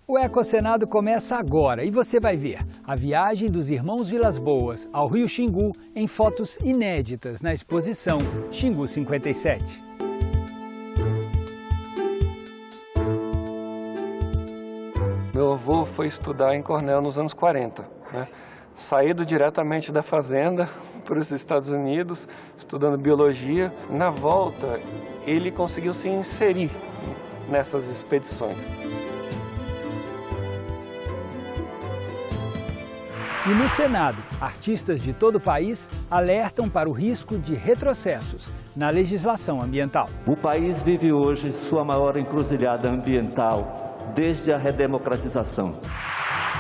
O Ecocenado começa agora e você vai ver a viagem dos irmãos Vilas-Boas ao Rio Xingu em fotos inéditas na exposição Xingu 57. Meu avô foi estudar em Cornell nos anos 40, né? Saído diretamente da fazenda para os Estados Unidos, estudando biologia. Na volta, ele conseguiu se inserir nessas expedições. E no Senado, artistas de todo o país alertam para o risco de retrocessos na legislação ambiental. O país vive hoje sua maior encruzilhada ambiental desde a redemocratização.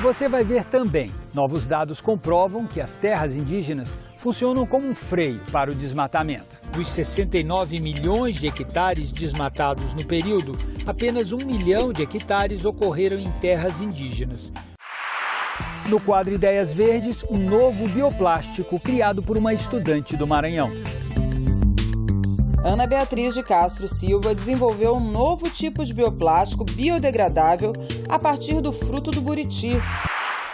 Você vai ver também, novos dados comprovam que as terras indígenas funcionam como um freio para o desmatamento. Dos 69 milhões de hectares desmatados no período, apenas 1 milhão de hectares ocorreram em terras indígenas. No quadro Ideias Verdes, um novo bioplástico criado por uma estudante do Maranhão. Ana Beatriz de Castro Silva desenvolveu um novo tipo de bioplástico biodegradável a partir do fruto do buriti.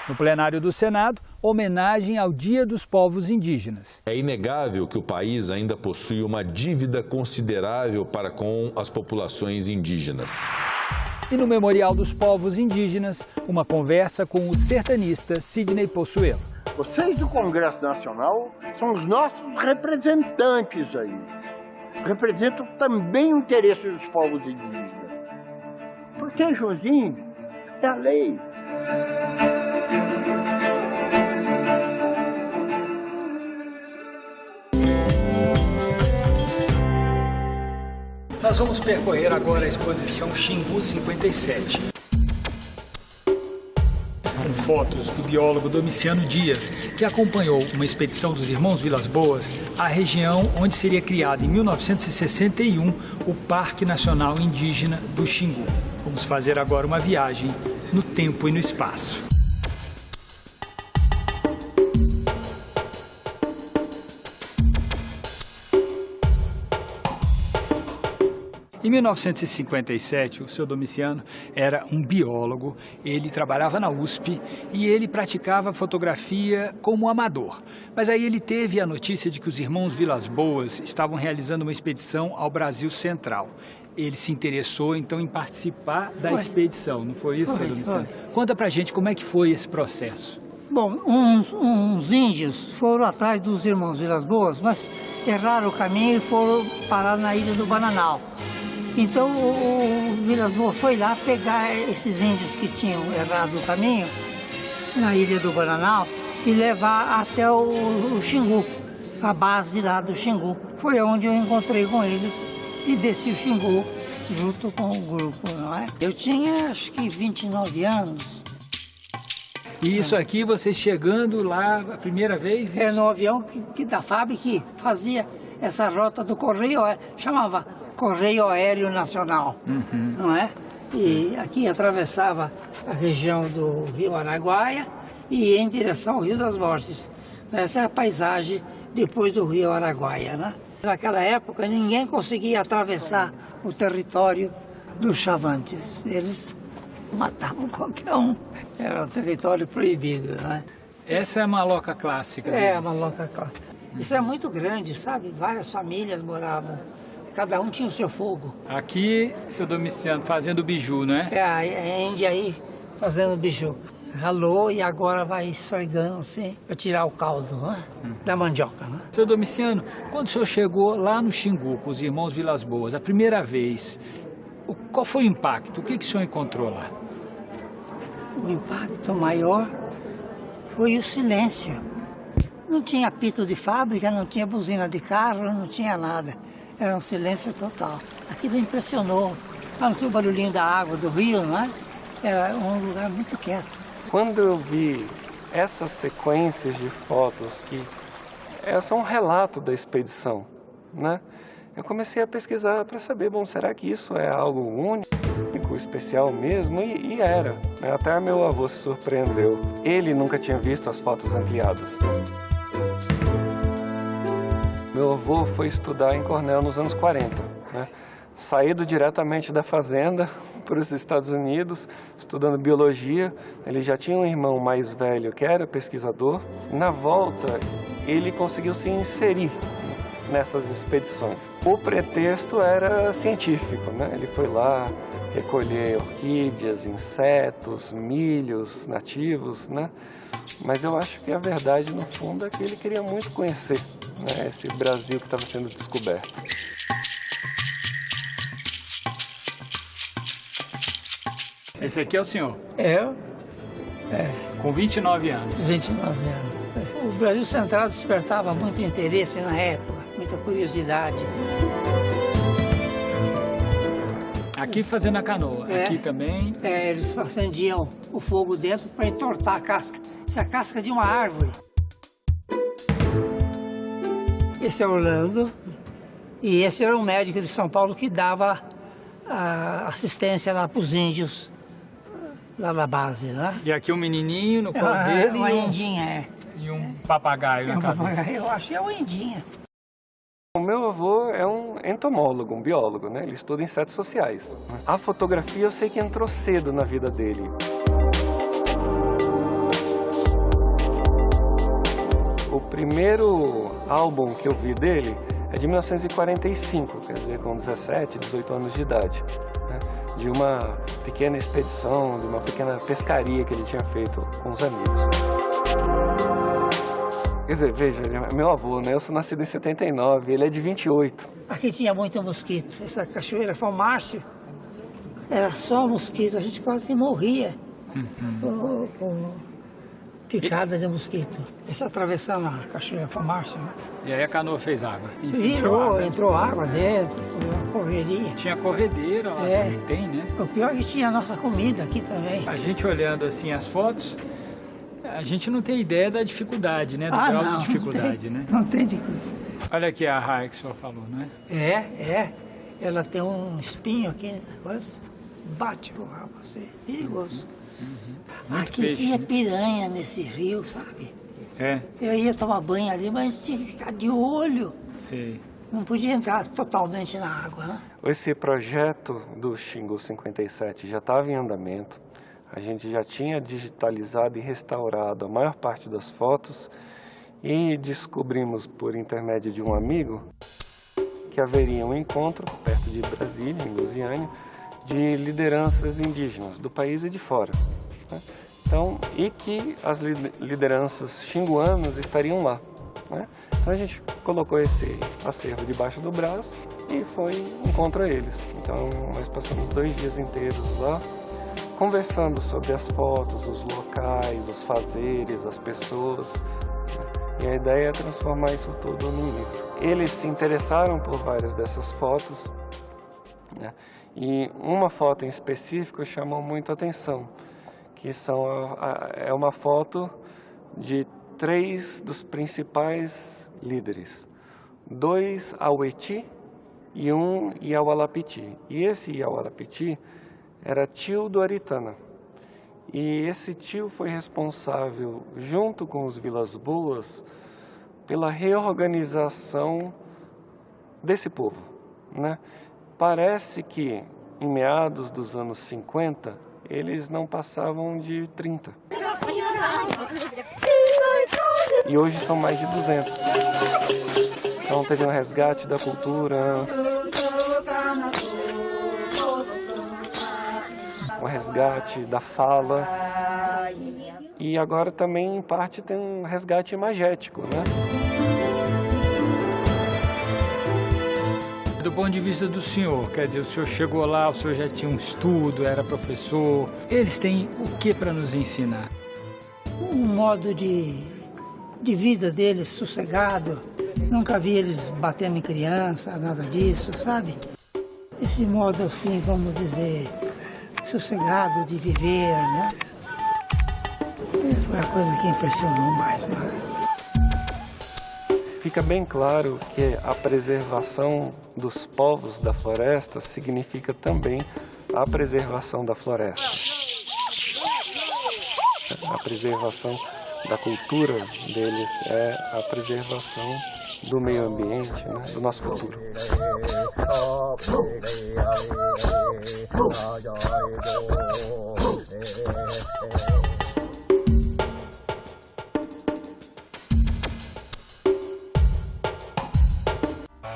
No plenário do Senado, homenagem ao Dia dos Povos Indígenas. É inegável que o país ainda possui uma dívida considerável para com as populações indígenas. E no Memorial dos Povos Indígenas, uma conversa com o sertanista Sidney Possuelo. Vocês do Congresso Nacional são os nossos representantes aí. Representam também o interesse dos povos indígenas. Protejam os índios, é a lei. Nós vamos percorrer agora a exposição Xingu 57. Com fotos do biólogo Domiciano Dias, que acompanhou uma expedição dos irmãos Vilas-Boas à região onde seria criado em 1961 o Parque Nacional Indígena do Xingu. Vamos fazer agora uma viagem no tempo e no espaço. Em 1957, o seu Domiciano era um biólogo, ele trabalhava na USP e ele praticava fotografia como amador. Mas aí ele teve a notícia de que os irmãos Vilas-Boas estavam realizando uma expedição ao Brasil Central. Ele se interessou, então, em participar da expedição, não foi isso, seu Domiciano? Conta pra gente como é que foi esse processo. Bom, uns índios foram atrás dos irmãos Vilas-Boas, mas erraram o caminho e foram parar na Ilha do Bananal. Então o Vilas-Boas foi lá pegar esses índios que tinham errado o caminho na Ilha do Bananal e levar até o Xingu, a base lá do Xingu. Foi onde eu encontrei com eles e desci o Xingu junto com o grupo, não é? Eu tinha acho que 29 anos. E isso aqui, você chegando lá a primeira vez? É no avião da FAB que fazia essa rota do Correio, chamava Correio Aéreo Nacional, não é? E aqui atravessava a região do Rio Araguaia e ia em direção ao Rio das Mortes. Essa é a paisagem depois do Rio Araguaia, né? Naquela época, ninguém conseguia atravessar o território dos Chavantes. Eles matavam qualquer um. Era um território proibido, né? Essa é a maloca clássica. É, a maloca clássica. Isso é muito grande, sabe? Várias famílias moravam. Cada um tinha o seu fogo. Aqui, seu Domiciano, fazendo biju, né? É, a Índia aí fazendo biju. Ralou e agora vai esfregando assim, para tirar o caldo, né? Da mandioca, né? Seu Domiciano, quando o senhor chegou lá no Xingu com os irmãos Vilas-Boas, a primeira vez, qual foi o impacto? O que o senhor encontrou lá? O impacto maior foi o silêncio. Não tinha apito de fábrica, não tinha buzina de carro, não tinha nada. Era um silêncio total. Aquilo impressionou. Lá no seu barulhinho da água, do rio, não é? Era um lugar muito quieto. Quando eu vi essas sequências de fotos que são um relato da expedição, né? Eu comecei a pesquisar para saber, bom, será que isso é algo único, especial mesmo? E era, né? Até meu avô se surpreendeu. Ele nunca tinha visto as fotos ampliadas. Meu avô foi estudar em Cornell nos anos 40, né? saído diretamente da fazenda para os Estados Unidos, estudando biologia. Ele já tinha um irmão mais velho que era pesquisador. Na volta, ele conseguiu se inserir nessas expedições. O pretexto era científico, né? Ele foi lá recolher orquídeas, insetos, milhos nativos, né? Mas eu acho que a verdade, no fundo, é que ele queria muito conhecer, né, esse Brasil que estava sendo descoberto. Esse aqui é o senhor, Eu, com 29 anos. 29 anos. O Brasil Central despertava muito interesse na época, muita curiosidade. Aqui fazendo a canoa, aqui também. Eles acendiam o fogo dentro para entortar a casca. Isso é a casca de uma árvore. Esse é Orlando, e esse era um médico de São Paulo que dava assistência lá para os índios, lá da base, né? E aqui um menininho no colo dele uma indinha, e um papagaio na cabeça. Eu acho que é uma indinha. O meu avô é um entomólogo, um biólogo, né? Ele estuda insetos sociais. A fotografia eu sei que entrou cedo na vida dele. O primeiro álbum que eu vi dele é de 1945, quer dizer, com 17, 18 anos de idade, né? De uma pequena expedição, de uma pequena pescaria que ele tinha feito com os amigos. Quer dizer, veja, ele é meu avô, né? Eu sou nascido em 79, ele é de 28. Aqui tinha muito mosquito. Essa cachoeira Fão Márcio era só mosquito, a gente quase morria com picada de mosquito. Essa atravessando a cachoeira Fão Márcio, né? E aí a canoa fez água. Entrou água dentro, foi uma correria. Tinha corredeira lá, tem, né? O pior é que tinha a nossa comida aqui também. A gente olhando assim as fotos, a gente não tem ideia da dificuldade, né? Do grau de dificuldade, né? Não tem dificuldade. Olha aqui a raia que o senhor falou, né? Ela tem um espinho aqui, quase bate com o rabo, assim, perigoso. Aqui peixe, tinha né? piranha nesse rio, sabe? É, Eu ia tomar banho ali, mas tinha que ficar de olho. sei. Não podia entrar totalmente na água, né? Esse projeto do Xingu 57 já estava em andamento. A gente já tinha digitalizado e restaurado a maior parte das fotos e descobrimos, por intermédio de um amigo, que haveria um encontro perto de Brasília, em Lusiânia, de lideranças indígenas do país e de fora, né? Então, e que as lideranças xinguanas estariam lá, né? Então a gente colocou esse acervo debaixo do braço e foi encontro a eles. Então nós passamos 2 dias inteiros lá, conversando sobre as fotos, os locais, os fazeres, as pessoas, né? E a ideia é transformar isso tudo num livro. Eles se interessaram por várias dessas fotos, né? E uma foto em específico chamou muito a atenção, que é uma foto de 3 dos principais líderes, 2 Aueti e 1 Iaualapiti. E esse Iaualapiti era tio do Aritana. E esse tio foi responsável, junto com os Vilas Boas, pela reorganização desse povo, né? Parece que, em meados dos anos 50, eles não passavam de 30. E hoje são mais de 200. Então teve um resgate da cultura, um resgate da fala. E agora também, em parte, tem um resgate imagético, né? Do ponto de vista do senhor, quer dizer, o senhor chegou lá, o senhor já tinha um estudo, era professor. Eles têm o que para nos ensinar? Um modo de vida deles sossegado. Nunca vi eles batendo em criança, nada disso, sabe? Esse modo, assim, vamos dizer, sossegado de viver, né? Foi a coisa que impressionou mais, né? Fica bem claro que a preservação dos povos da floresta significa também a preservação da floresta. A preservação da cultura deles é a preservação do meio ambiente, né, do nosso futuro.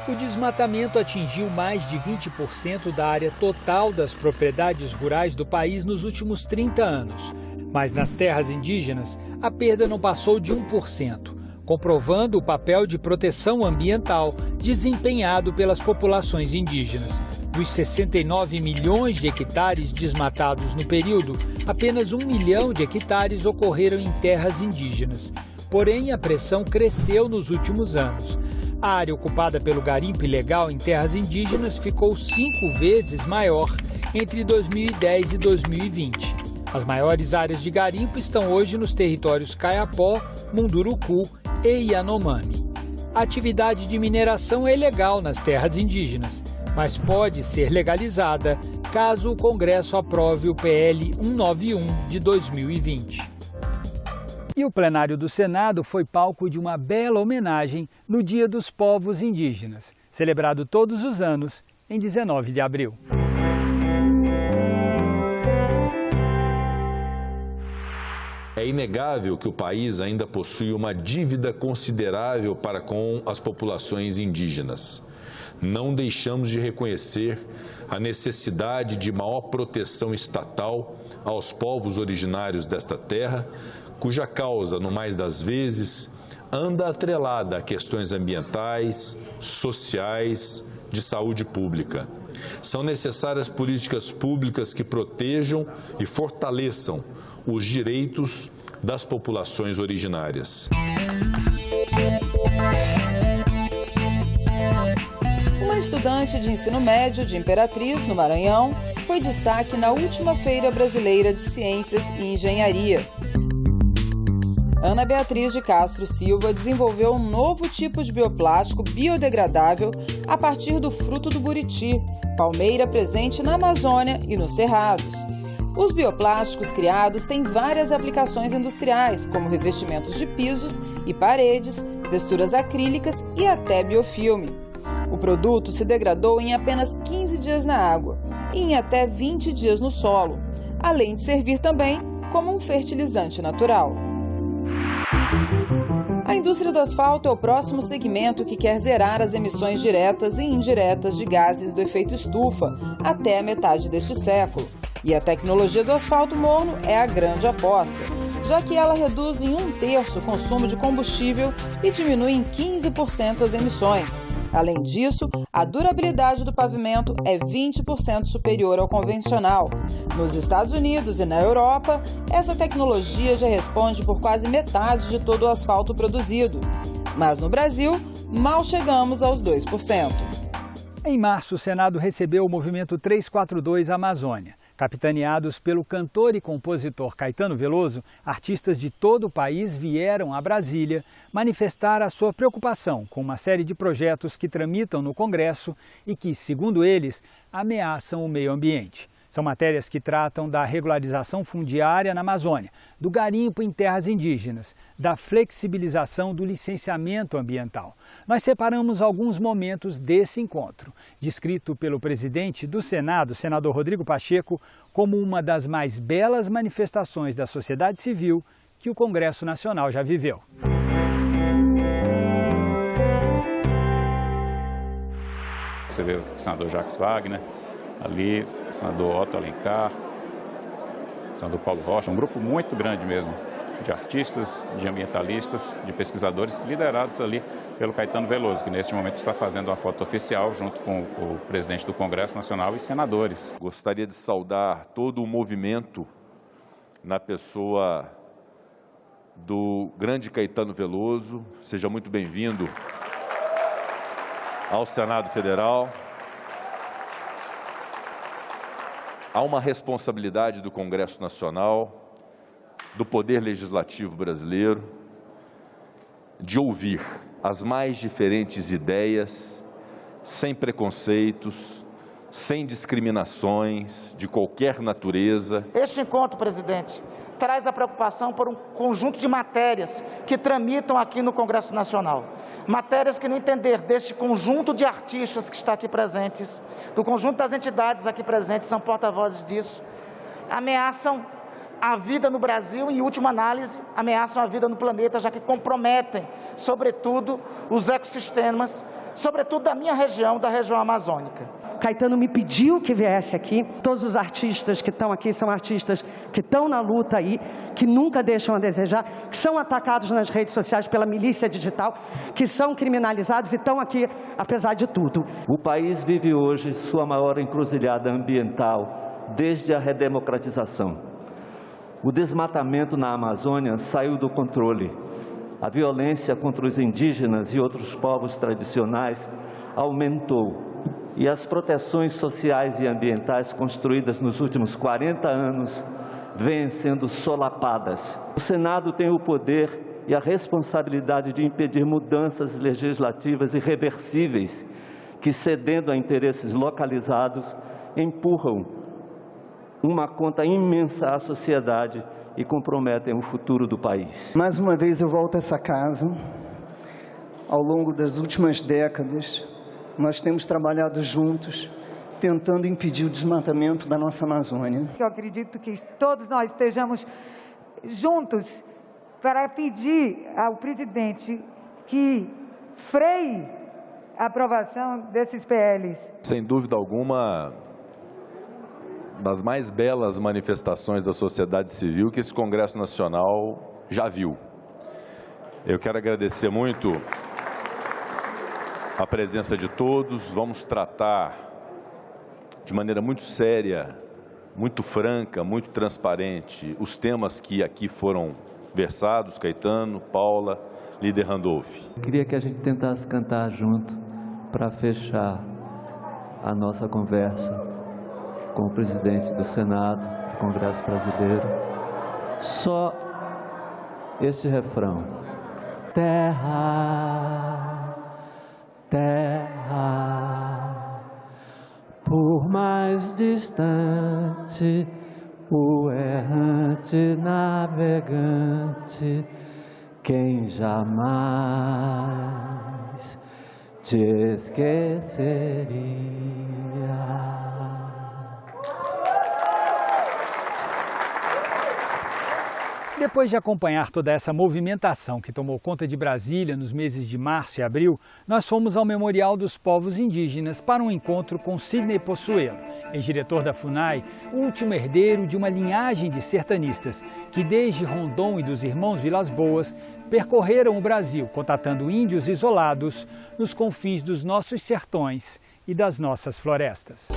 O desmatamento atingiu mais de 20% da área total das propriedades rurais do país nos últimos 30 anos. Mas nas terras indígenas, a perda não passou de 1%, comprovando o papel de proteção ambiental desempenhado pelas populações indígenas. Dos 69 milhões de hectares desmatados no período, apenas 1 milhão de hectares ocorreram em terras indígenas. Porém, a pressão cresceu nos últimos anos. A área ocupada pelo garimpo ilegal em terras indígenas ficou 5 vezes maior entre 2010 e 2020. As maiores áreas de garimpo estão hoje nos territórios Kayapó, Munduruku e Yanomami. A atividade de mineração é ilegal nas terras indígenas, mas pode ser legalizada caso o Congresso aprove o PL 191 de 2020. E o plenário do Senado foi palco de uma bela homenagem no Dia dos Povos Indígenas, celebrado todos os anos em 19 de abril. É inegável que o país ainda possui uma dívida considerável para com as populações indígenas. Não deixamos de reconhecer a necessidade de maior proteção estatal aos povos originários desta terra, cuja causa, no mais das vezes, anda atrelada a questões ambientais, sociais, de saúde pública. São necessárias políticas públicas que protejam e fortaleçam os direitos das populações originárias. Uma estudante de ensino médio de Imperatriz, no Maranhão, foi destaque na última Feira Brasileira de Ciências e Engenharia. Ana Beatriz de Castro Silva desenvolveu um novo tipo de bioplástico biodegradável a partir do fruto do buriti, palmeira presente na Amazônia e nos Cerrados. Os bioplásticos criados têm várias aplicações industriais, como revestimentos de pisos e paredes, texturas acrílicas e até biofilme. O produto se degradou em apenas 15 dias na água e em até 20 dias no solo, além de servir também como um fertilizante natural. A indústria do asfalto é o próximo segmento que quer zerar as emissões diretas e indiretas de gases do efeito estufa até a metade deste século. E a tecnologia do asfalto morno é a grande aposta, já que ela reduz em 1/3 o consumo de combustível e diminui em 15% as emissões. Além disso, a durabilidade do pavimento é 20% superior ao convencional. Nos Estados Unidos e na Europa, essa tecnologia já responde por quase metade de todo o asfalto produzido. Mas no Brasil, mal chegamos aos 2%. Em março, o Senado recebeu o movimento 342 Amazônia. Capitaneados pelo cantor e compositor Caetano Veloso, artistas de todo o país vieram a Brasília manifestar a sua preocupação com uma série de projetos que tramitam no Congresso e que, segundo eles, ameaçam o meio ambiente. São matérias que tratam da regularização fundiária na Amazônia, do garimpo em terras indígenas, da flexibilização do licenciamento ambiental. Nós separamos alguns momentos desse encontro, descrito pelo presidente do Senado, senador Rodrigo Pacheco, como uma das mais belas manifestações da sociedade civil que o Congresso Nacional já viveu. Você vê o senador Jacques Wagner, ali, o senador Otto Alencar, o senador Paulo Rocha, um grupo muito grande mesmo, de artistas, de ambientalistas, de pesquisadores, liderados ali pelo Caetano Veloso, que neste momento está fazendo uma foto oficial junto com o presidente do Congresso Nacional e senadores. Gostaria de saudar todo o movimento na pessoa do grande Caetano Veloso. Seja muito bem-vindo ao Senado Federal. Há uma responsabilidade do Congresso Nacional, do Poder Legislativo brasileiro, de ouvir as mais diferentes ideias, sem preconceitos, sem discriminações de qualquer natureza. Este encontro, presidente, traz a preocupação por um conjunto de matérias que tramitam aqui no Congresso Nacional. Matérias que, no entender deste conjunto de artistas que está aqui presentes, do conjunto das entidades aqui presentes, são porta-vozes disso, ameaçam a vida no Brasil e, em última análise, ameaçam a vida no planeta, já que comprometem, sobretudo, os ecossistemas, sobretudo da minha região, da região amazônica. Caetano me pediu que viesse aqui. Todos os artistas que estão aqui são artistas que estão na luta aí, que nunca deixam a desejar, que são atacados nas redes sociais pela milícia digital, que são criminalizados e estão aqui apesar de tudo. O país vive hoje sua maior encruzilhada ambiental desde a redemocratização. O desmatamento na Amazônia saiu do controle. A violência contra os indígenas e outros povos tradicionais aumentou. E as proteções sociais e ambientais construídas nos últimos 40 anos vêm sendo solapadas. O Senado tem o poder e a responsabilidade de impedir mudanças legislativas irreversíveis que, cedendo a interesses localizados, empurram uma conta imensa à sociedade e comprometem o futuro do país. Mais uma vez eu volto a essa casa. Ao longo das últimas décadas, nós temos trabalhado juntos, tentando impedir o desmatamento da nossa Amazônia. Eu acredito que todos nós estejamos juntos para pedir ao presidente que freie a aprovação desses PLs. Sem dúvida alguma, das mais belas manifestações da sociedade civil que esse Congresso Nacional já viu. Eu quero agradecer muito a presença de todos. Vamos tratar de maneira muito séria, muito franca, muito transparente os temas que aqui foram versados, Caetano, Paula, líder Randolph. Queria que a gente tentasse cantar junto para fechar a nossa conversa com o presidente do Senado, do Congresso Brasileiro. Só esse refrão. Terra, terra, por mais distante, o errante navegante, quem jamais te esqueceria. Depois de acompanhar toda essa movimentação que tomou conta de Brasília nos meses de março e abril, nós fomos ao Memorial dos Povos Indígenas para um encontro com Sidney Possuelo, ex-diretor da FUNAI, o último herdeiro de uma linhagem de sertanistas que, desde Rondon e dos irmãos Vilas Boas, percorreram o Brasil contatando índios isolados nos confins dos nossos sertões e das nossas florestas.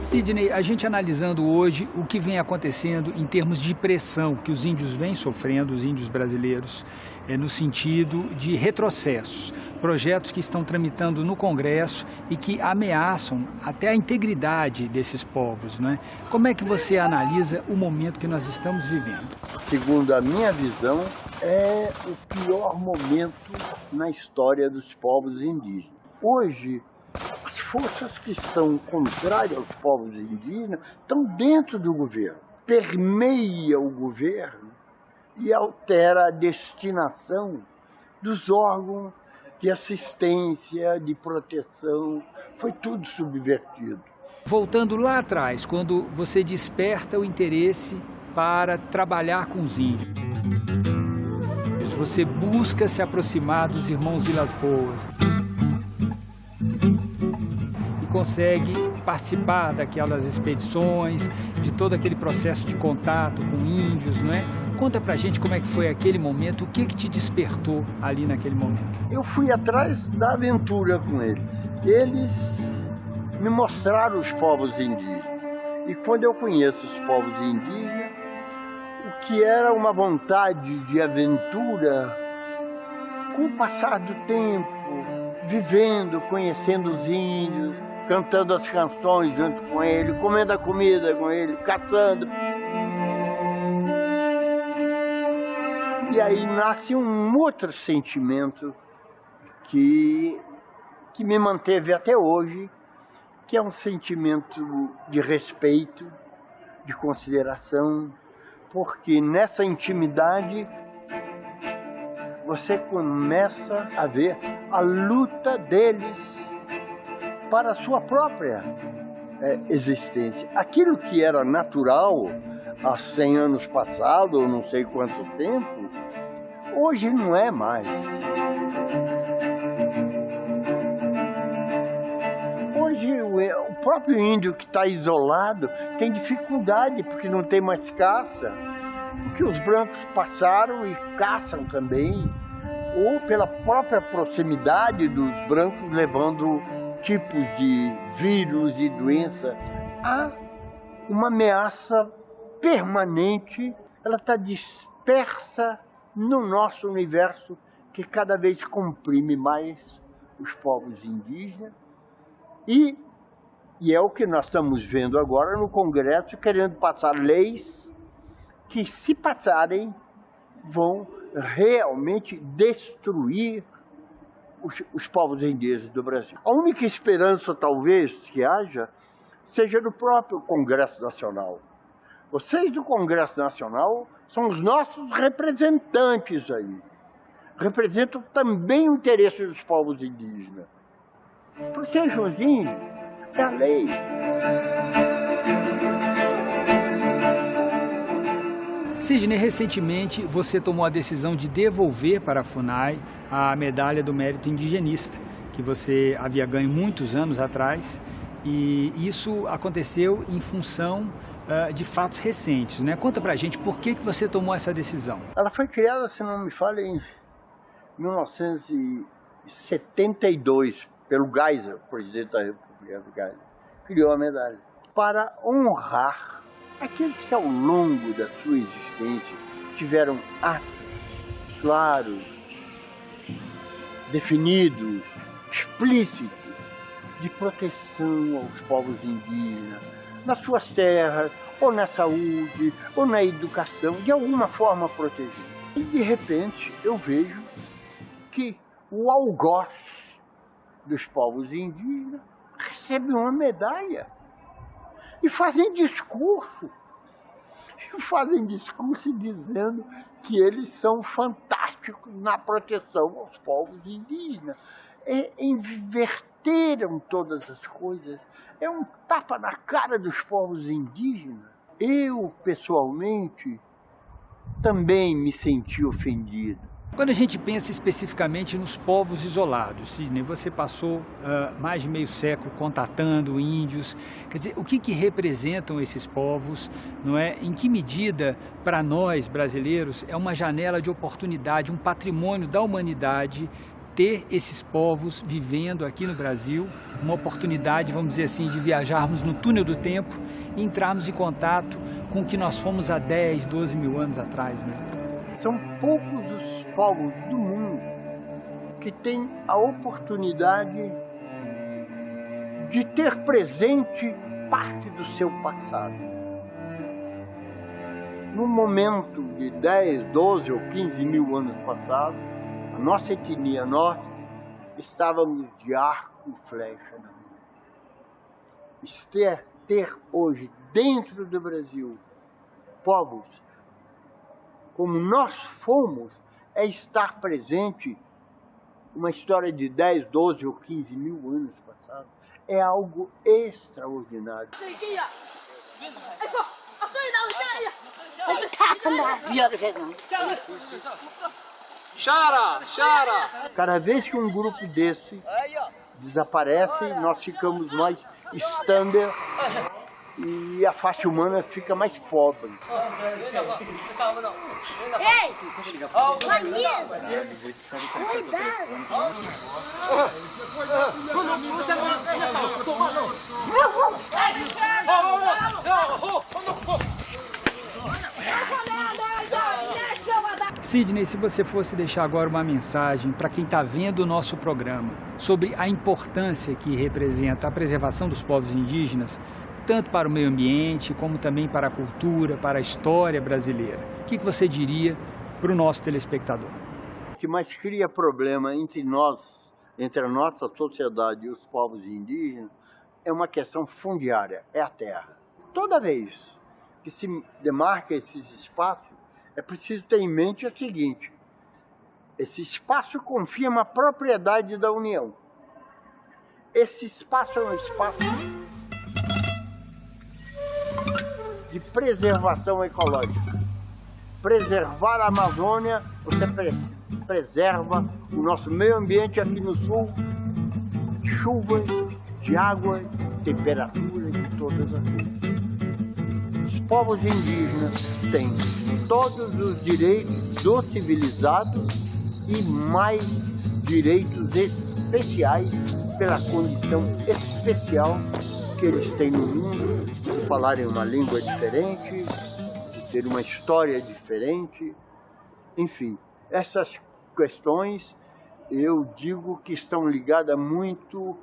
Sidney, a gente analisando hoje o que vem acontecendo em termos de pressão que os índios vêm sofrendo, os índios brasileiros, no sentido de retrocessos, projetos que estão tramitando no Congresso e que ameaçam até a integridade desses povos, não é? Como é que você analisa o momento que nós estamos vivendo? Segundo a minha visão, é o pior momento na história dos povos indígenas. Hoje, as forças que estão contrárias aos povos indígenas estão dentro do governo, permeia o governo e altera a destinação dos órgãos de assistência, de proteção, foi tudo subvertido. Voltando lá atrás, quando você desperta o interesse para trabalhar com os índios, você busca se aproximar dos irmãos Vilas Boas, consegue participar daquelas expedições, de todo aquele processo de contato com índios, não é? Conta pra gente como é que foi aquele momento, o que te despertou ali naquele momento? Eu fui atrás da aventura com eles. Eles me mostraram os povos indígenas. E quando eu conheço os povos indígenas, o que era uma vontade de aventura, com o passar do tempo, vivendo, conhecendo os índios, cantando as canções junto com ele, comendo a comida com ele, caçando. E aí nasce um outro sentimento que que me manteve até hoje, que é um sentimento de respeito, de consideração, porque nessa intimidade você começa a ver a luta deles para a sua própria existência. Aquilo que era natural há 100 anos passados, ou não sei quanto tempo, hoje não é mais. Hoje o próprio índio que está isolado tem dificuldade porque não tem mais caça, porque os brancos passaram e caçam também, ou pela própria proximidade dos brancos levando tipos de vírus e doença. Há uma ameaça permanente, ela está dispersa no nosso universo, que cada vez comprime mais os povos indígenas. E é o que nós estamos vendo agora no Congresso, querendo passar leis que, se passarem, vão realmente destruir os povos indígenas do Brasil. A única esperança, talvez, que haja, seja no próprio Congresso Nacional. Vocês do Congresso Nacional são os nossos representantes aí. Representam também o interesse dos povos indígenas. Protejam os índios, é a lei. Sidney, recentemente você tomou a decisão de devolver para a FUNAI a medalha do mérito indigenista, que você havia ganho muitos anos atrás, e isso aconteceu em função de fatos recentes, né? Conta pra gente por que você tomou essa decisão. Ela foi criada, se não me falha, em 1972, pelo Geisel, presidente da República do Geisel, criou a medalha para honrar aqueles que ao longo da sua existência tiveram atos claros, definidos, explícitos, de proteção aos povos indígenas, nas suas terras, ou na saúde, ou na educação, de alguma forma proteger. E de repente eu vejo que o algoz dos povos indígenas recebe uma medalha e fazem discurso dizendo que eles são fantásticos na proteção aos povos indígenas. Inverteram todas as coisas, é um tapa na cara dos povos indígenas. Eu, pessoalmente, também me senti ofendido. Quando a gente pensa especificamente nos povos isolados, Sidney, você passou mais de meio século contatando índios. Quer dizer, o que representam esses povos, não é? Em que medida, para nós brasileiros, é uma janela de oportunidade, um patrimônio da humanidade, ter esses povos vivendo aqui no Brasil, uma oportunidade, vamos dizer assim, de viajarmos no túnel do tempo e entrarmos em contato com o que nós fomos há 10, 12 mil anos atrás, né? São poucos os povos do mundo que têm a oportunidade de ter presente parte do seu passado. No momento de 10, 12 ou 15 mil anos passados, a nossa etnia, nós estávamos de arco e flecha na mão. Ter hoje, dentro do Brasil, povos como nós fomos, é estar presente uma história de 10, 12 ou 15 mil anos passados. É algo extraordinário. Cada vez que um grupo desse desaparece, nós ficamos mais standard e a face humana fica mais pobre. Ei! Vanessa! Cuidado! Sidney, se você fosse deixar agora uma mensagem para quem está vendo o nosso programa sobre a importância que representa a preservação dos povos indígenas, tanto para o meio ambiente, como também para a cultura, para a história brasileira. O que você diria para o nosso telespectador? O que mais cria problema entre nós, entre a nossa sociedade e os povos indígenas é uma questão fundiária, é a terra. Toda vez que se demarca esses espaços, é preciso ter em mente o seguinte: esse espaço confirma a propriedade da União. Esse espaço é um espaço de preservação ecológica. Preservar a Amazônia, você preserva o nosso meio ambiente aqui no sul, de chuva, de água, de temperatura, de todas as coisas. Os povos indígenas têm todos os direitos dos civilizados e mais direitos especiais pela condição especial que eles têm no mundo, de falarem uma língua diferente, de ter uma história diferente, enfim, essas questões eu digo que estão ligadas muito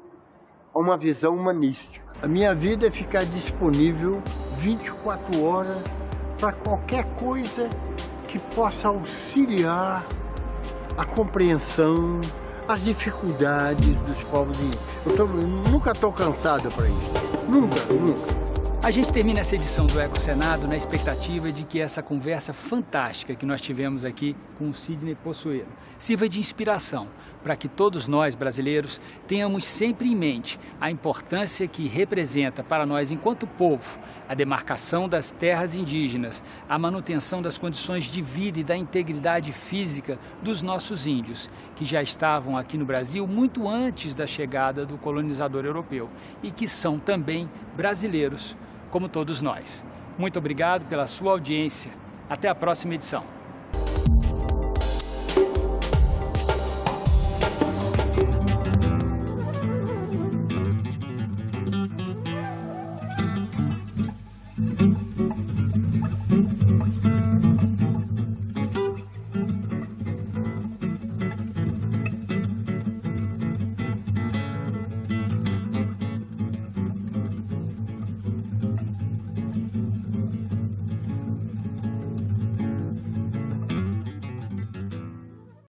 a uma visão humanística. A minha vida é ficar disponível 24 horas para qualquer coisa que possa auxiliar a compreensão, as dificuldades dos povos indígenas. Nunca estou cansado para isso. Nunca. A gente termina essa edição do Eco Senado na expectativa de que essa conversa fantástica que nós tivemos aqui com o Sidney Possuelo sirva de inspiração para que todos nós, brasileiros, tenhamos sempre em mente a importância que representa para nós, enquanto povo, a demarcação das terras indígenas, a manutenção das condições de vida e da integridade física dos nossos índios, que já estavam aqui no Brasil muito antes da chegada do colonizador europeu e que são também brasileiros, como todos nós. Muito obrigado pela sua audiência. Até a próxima edição.